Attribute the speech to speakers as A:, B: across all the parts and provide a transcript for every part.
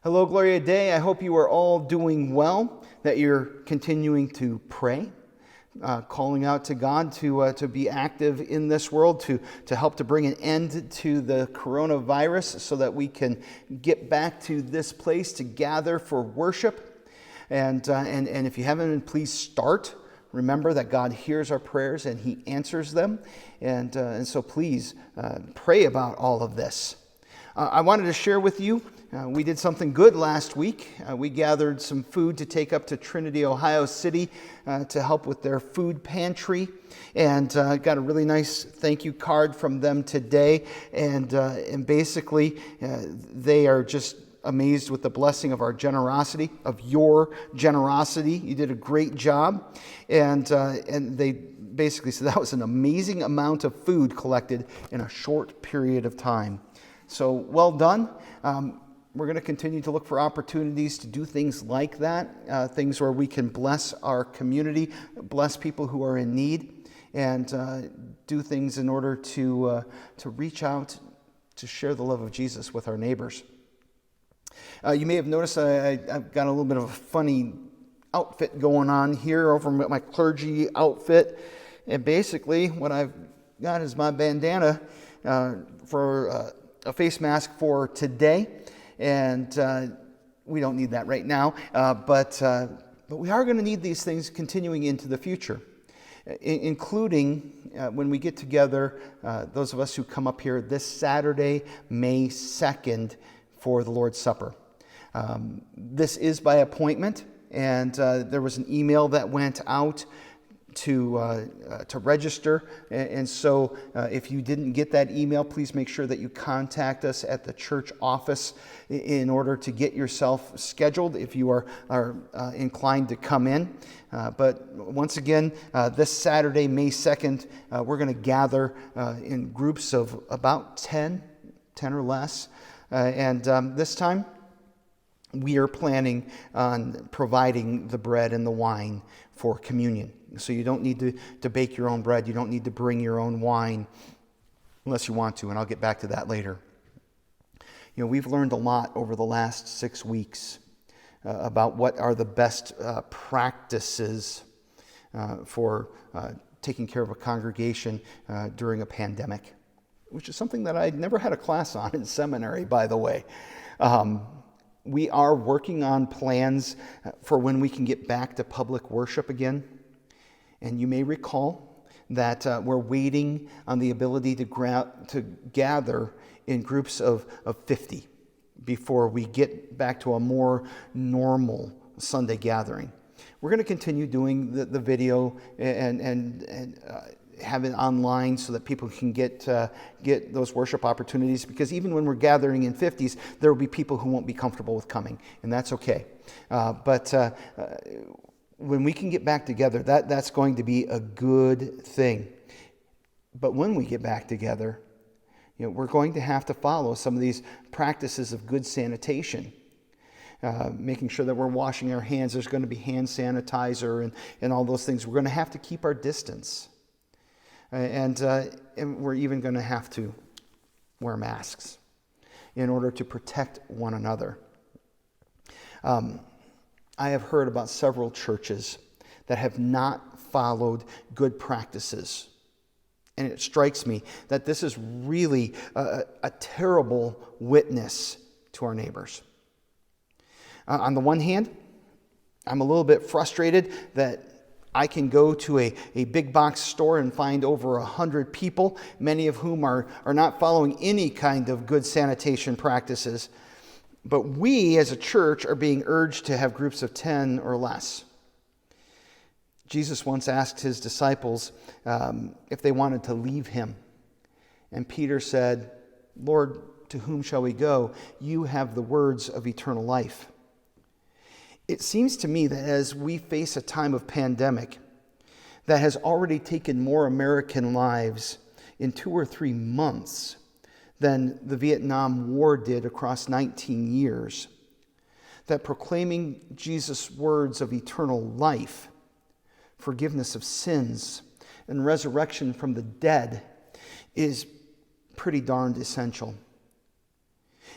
A: Hello, Gloria Day. I hope you are all doing well, that you're continuing to pray, calling out to God to be active in this world, to help to bring an end to the coronavirus so that we can get back to this place to gather for worship. And if you haven't, please start. Remember that God hears our prayers and He answers them. And so please pray about all of this. I wanted to share with you, we did something good last week. We gathered some food to take up to Trinity, Ohio City to help with their food pantry, and got a really nice thank you card from them today. And basically, they are just amazed with the blessing of our generosity, of your generosity. You did a great job. And they basically said that was an amazing amount of food collected in a short period of time. So well done. We're going to continue to look for opportunities to do things like that, things where we can bless our community, bless people who are in need, and do things in order to reach out to share the love of Jesus with our neighbors. You may have noticed I've got a little bit of a funny outfit going on here over my clergy outfit. And basically what I've got is my bandana for a face mask for today. And we don't need that right now. But we are going to need these things continuing into the future, including when we get together, those of us who come up here this Saturday, May 2nd, for the Lord's Supper. This is by appointment, and there was an email that went out to register, and so if you didn't get that email, please make sure that you contact us at the church office in order to get yourself scheduled if you are inclined to come in. But once again, this Saturday, May 2nd, we're going to gather in groups of about 10 or less, and this time we are planning on providing the bread and the wine for communion. So you don't need to bake your own bread. You don't need to bring your own wine unless you want to, and I'll get back to that later. You know, we've learned a lot over the last 6 weeks about what are the best practices for taking care of a congregation during a pandemic, which is something that I'd never had a class on in seminary, by the way. We are working on plans for when we can get back to public worship again. And you may recall that we're waiting on the ability to gather in groups of 50 before we get back to a more normal Sunday gathering. We're going to continue doing the video and have it online so that people can get those worship opportunities, because even when we're gathering in 50s, there will be people who won't be comfortable with coming, and that's okay. But when we can get back together, that's going to be a good thing. But when we get back together, you know, we're going to have to follow some of these practices of good sanitation. Making sure that we're washing our hands. There's going to be hand sanitizer and all those things. We're going to have to keep our distance. And we're even going to have to wear masks in order to protect one another. I have heard about several churches that have not followed good practices. And it strikes me that this is really a terrible witness to our neighbors. On the one hand, I'm a little bit frustrated that I can go to a big box store and find over 100 people, many of whom are not following any kind of good sanitation practices. But we as a church are being urged to have groups of 10 or less. Jesus once asked his disciples if they wanted to leave him. And Peter said, "Lord, to whom shall we go? You have the words of eternal life." It seems to me that as we face a time of pandemic that has already taken more American lives in 2 or 3 months than the Vietnam War did across 19 years, that proclaiming Jesus' words of eternal life, forgiveness of sins, and resurrection from the dead is pretty darned essential.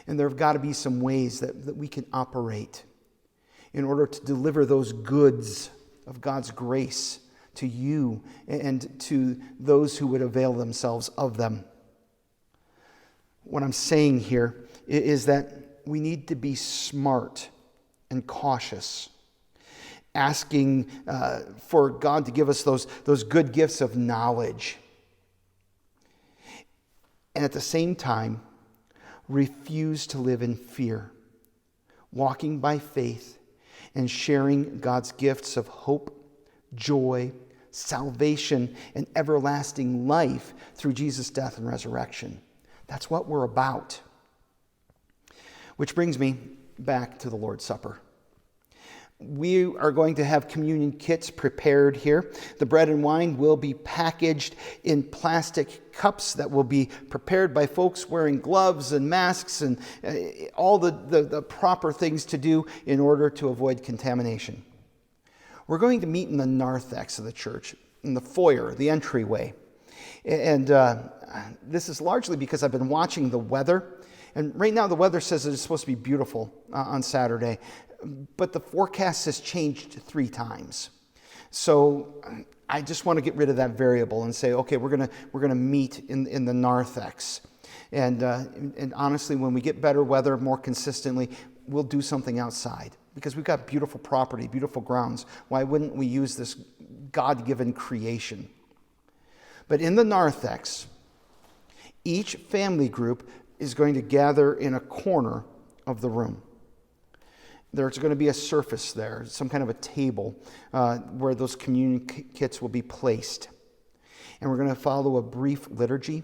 A: And there have got to be some ways that we can operate in order to deliver those goods of God's grace to you and to those who would avail themselves of them. What I'm saying here is that we need to be smart and cautious, asking for God to give us those good gifts of knowledge. And at the same time, refuse to live in fear, walking by faith and sharing God's gifts of hope, joy, salvation, and everlasting life through Jesus' death and resurrection. That's what we're about. Which brings me back to the Lord's Supper. We are going to have communion kits prepared here. The bread and wine will be packaged in plastic cups that will be prepared by folks wearing gloves and masks and all the proper things to do in order to avoid contamination. We're going to meet in the narthex of the church, in the foyer, the entryway. And this is largely because I've been watching the weather. And right now the weather says it's supposed to be beautiful on Saturday. But the forecast has changed 3 times. So I just want to get rid of that variable and say, okay, we're gonna meet in the narthex. And honestly, when we get better weather more consistently, we'll do something outside. Because we've got beautiful property, beautiful grounds. Why wouldn't we use this God-given creation? But in the narthex, each family group is going to gather in a corner of the room. There's going to be a surface there, some kind of a table where those communion kits will be placed. And we're going to follow a brief liturgy.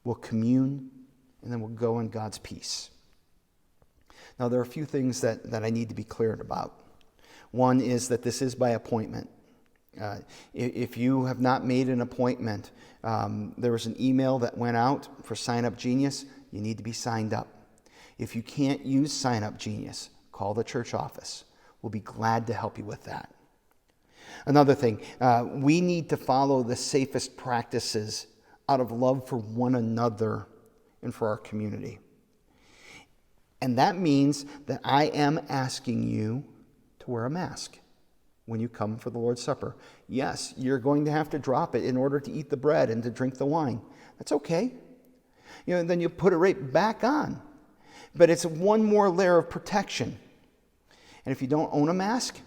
A: We'll commune, and then we'll go in God's peace. Now, there are a few things that I need to be clear about. One is that this is by appointment. If you have not made an appointment, there was an email that went out for Sign Up Genius. You need to be signed up. If you can't use Sign Up Genius, call the church office. We'll be glad to help you with that. Another thing, we need to follow the safest practices out of love for one another and for our community. And that means that I am asking you to wear a mask when you come for the Lord's Supper. Yes, you're going to have to drop it in order to eat the bread and to drink the wine. That's okay. And then you put it right back on. But it's one more layer of protection. And if you don't own a mask,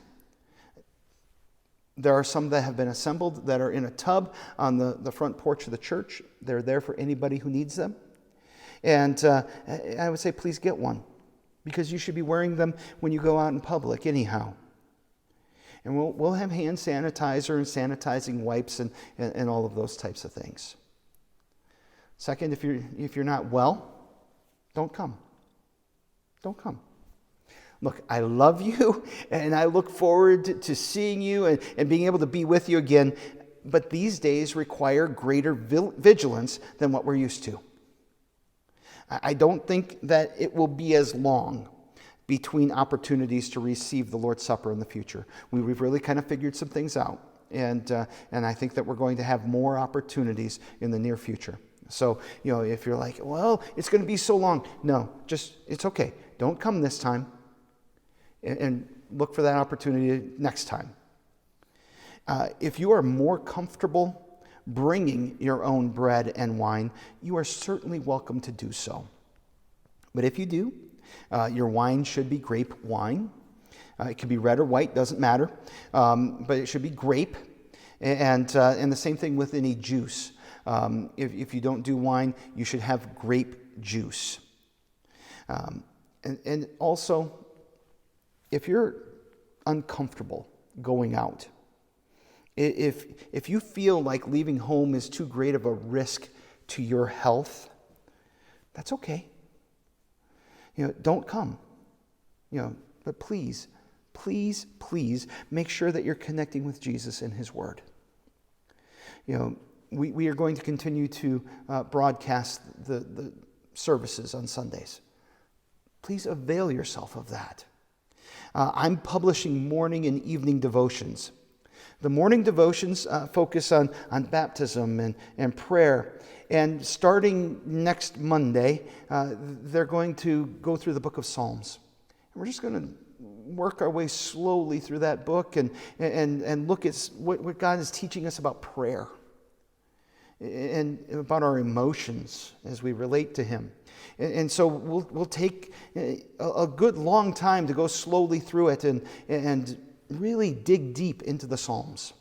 A: there are some that have been assembled that are in a tub on the front porch of the church. They're there for anybody who needs them. And I would say please get one, because you should be wearing them when you go out in public anyhow. And we'll have hand sanitizer and sanitizing wipes and all of those types of things. Second, if you're not well, don't come. Don't come. Look, I love you, and I look forward to seeing you and being able to be with you again. But these days require greater vigilance than what we're used to. I don't think that it will be as long between opportunities to receive the Lord's Supper in the future. We've really kind of figured some things out, and I think that we're going to have more opportunities in the near future. So, if you're like, well, it's going to be so long. No, it's okay. Don't come this time, and look for that opportunity next time. If you are more comfortable bringing your own bread and wine, you are certainly welcome to do so. But if you do, your wine should be grape wine. It can be red or white, doesn't matter, but it should be grape. And the same thing with any juice. If you don't do wine, you should have grape juice. And also, if you're uncomfortable going out, if you feel like leaving home is too great of a risk to your health, that's okay. Don't come. But please make sure that you're connecting with Jesus and His Word. We are going to continue to broadcast the services on Sundays. Please avail yourself of that. I'm publishing morning and evening devotions. The morning devotions focus on baptism and prayer. And starting next Monday, they're going to go through the book of Psalms. And we're just going to work our way slowly through that book and look at what God is teaching us about prayer and about our emotions as we relate to Him. And so we'll take a good long time to go slowly through it and really dig deep into the Psalms.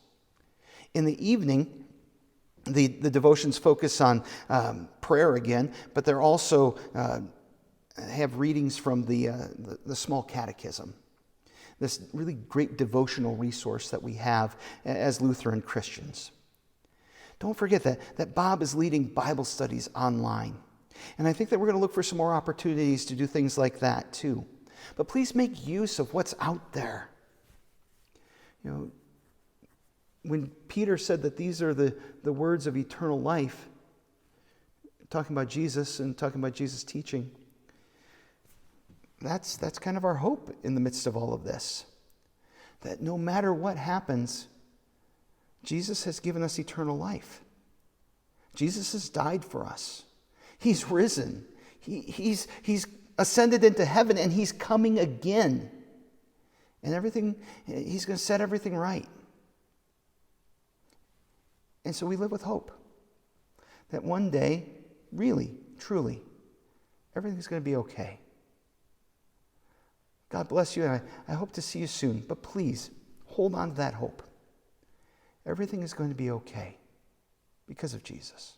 A: In the evening, the devotions focus on prayer again, but they're also have readings from the small catechism, this really great devotional resource that we have as Lutheran Christians. Don't forget that Bob is leading Bible studies online. And I think that we're going to look for some more opportunities to do things like that too. But please make use of what's out there. You know, when Peter said that these are the words of eternal life, talking about Jesus and talking about Jesus' teaching, that's kind of our hope in the midst of all of this. That no matter what happens, Jesus has given us eternal life. Jesus has died for us. He's risen. He's ascended into heaven, and He's coming again. And everything, He's going to set everything right. And so we live with hope that one day, really, truly, everything's going to be okay. God bless you, and I hope to see you soon. But please, hold on to that hope. Everything is going to be okay because of Jesus.